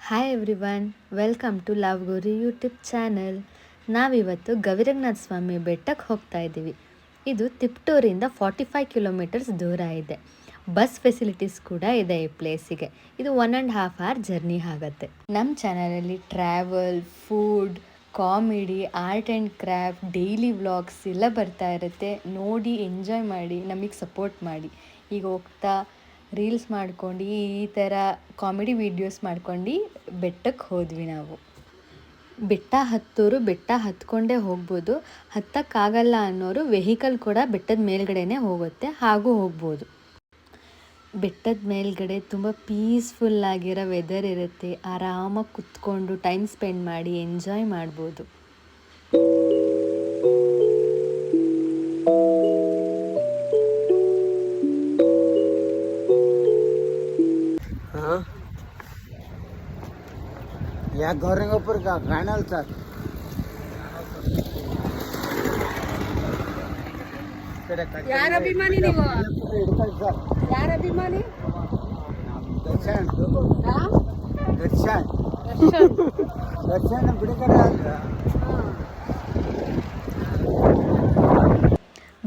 Hi everyone, welcome to love ಗುರಿ YouTube channel. ನಾವಿವತ್ತು ಗವಿರಂಗನಾಥ ಸ್ವಾಮಿ ಬೆಟ್ಟಕ್ಕೆ ಹೋಗ್ತಾ ಇದ್ದೀವಿ. ಇದು ತಿಪ್ಟೂರಿಂದ 45 ಕಿಲೋಮೀಟರ್ಸ್ ದೂರ ಇದೆ. ಬಸ್ ಫೆಸಿಲಿಟೀಸ್ ಕೂಡ ಇದೆ ಈ ಪ್ಲೇಸಿಗೆ. ಇದು 1.5 ಅವರ್ ಜರ್ನಿ ಆಗುತ್ತೆ. ನಮ್ಮ ಚಾನಲಲ್ಲಿ travel, food, comedy, art and craft, daily vlogs ಎಲ್ಲ ಬರ್ತಾ ಇರುತ್ತೆ. ನೋಡಿ ಎಂಜಾಯ್ ಮಾಡಿ, ನಮಗೆ ಸಪೋರ್ಟ್ ಮಾಡಿ. ಈಗ ಹೋಗ್ತಾ ರೀಲ್ಸ್ ಮಾಡ್ಕೊಂಡು ಈ ಥರ ಕಾಮಿಡಿ ವೀಡಿಯೋಸ್ ಮಾಡ್ಕೊಂಡು ಬೆಟ್ಟಕ್ಕೆ ಹೋದ್ವಿ ನಾವು. ಬೆಟ್ಟ ಹತ್ತೋರು ಬೆಟ್ಟ ಹತ್ಕೊಂಡೇ ಹೋಗ್ಬೋದು. ಹತ್ತಕ್ಕಾಗಲ್ಲ ಅನ್ನೋರು ವೆಹಿಕಲ್ ಕೂಡ ಬೆಟ್ಟದ ಮೇಲ್ಗಡೆನೇ ಹೋಗುತ್ತೆ, ಹಾಗೂ ಹೋಗ್ಬೋದು. ಬೆಟ್ಟದ ಮೇಲ್ಗಡೆ ತುಂಬ ಪೀಸ್ಫುಲ್ಲಾಗಿರೋ ವೆದರ್ ಇರುತ್ತೆ. ಆರಾಮಾಗಿ ಕುತ್ಕೊಂಡು ಟೈಮ್ ಸ್ಪೆಂಡ್ ಮಾಡಿ ಎಂಜಾಯ್ ಮಾಡ್ಬೋದು. या गौरंगपुर का फाइनल सर ಯಾರ ಅಭಿಮಾನಿ ನೀವು? ಯಾರ ಅಭಿಮಾನಿ? ದರ್ಶನ್ ದರ್ಶನ್ ದರ್ಶನ್ ಬಿಡುಗಡೆ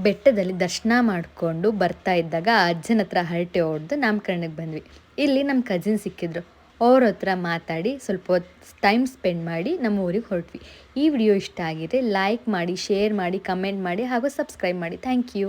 ಬೆಟ್ಟದಲ್ಲಿ ದರ್ಶನ ಮಾಡಿಕೊಂಡು ಬರ್ತಾ ಇದ್ದಾಗ ಅಜ್ಜನ ಹತ್ರ ಹರಟೆ ಹೊಡೆದು ನಾಮಕರಣಕ್ಕೆ ಬಂದ್ವಿ. ಇಲ್ಲಿ ನಮ್ಮ ಕಜಿನ್ ಸಿಕ್ಕಿದ್ರು. ಅವ್ರ ಹತ್ರ ಮಾತಾಡಿ ಸ್ವಲ್ಪ ಹೊತ್ತು ಟೈಮ್ ಸ್ಪೆಂಡ್ ಮಾಡಿ ನಮ್ಮ ಊರಿಗೆ ಹೊರಟ್ವಿ. ಈ ವಿಡಿಯೋ ಇಷ್ಟ ಆಗಿದ್ರೆ ಲೈಕ್ ಮಾಡಿ, ಶೇರ್ ಮಾಡಿ, ಕಮೆಂಟ್ ಮಾಡಿ ಹಾಗೂ ಸಬ್ಸ್ಕ್ರೈಬ್ ಮಾಡಿ. Thank you.